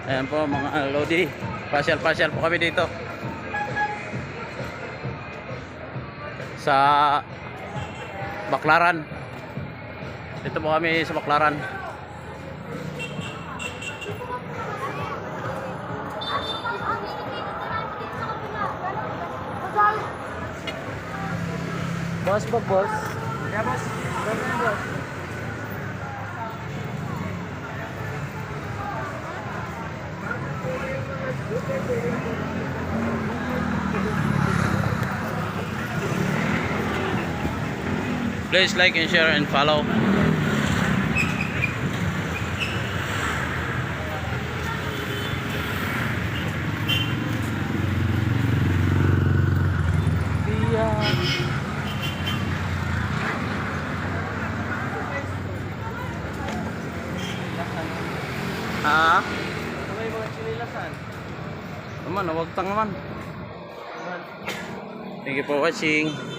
Ayan po mga Lodi, pasyal-pasyal po kami dito sa Baclaran. Dito po kami sa Baclaran. Boss ba, boss? Yeah, boss. Boss. Please like and share and follow. Ah, May mga chinilasan. naman, huwag tang naman. Thank you for watching.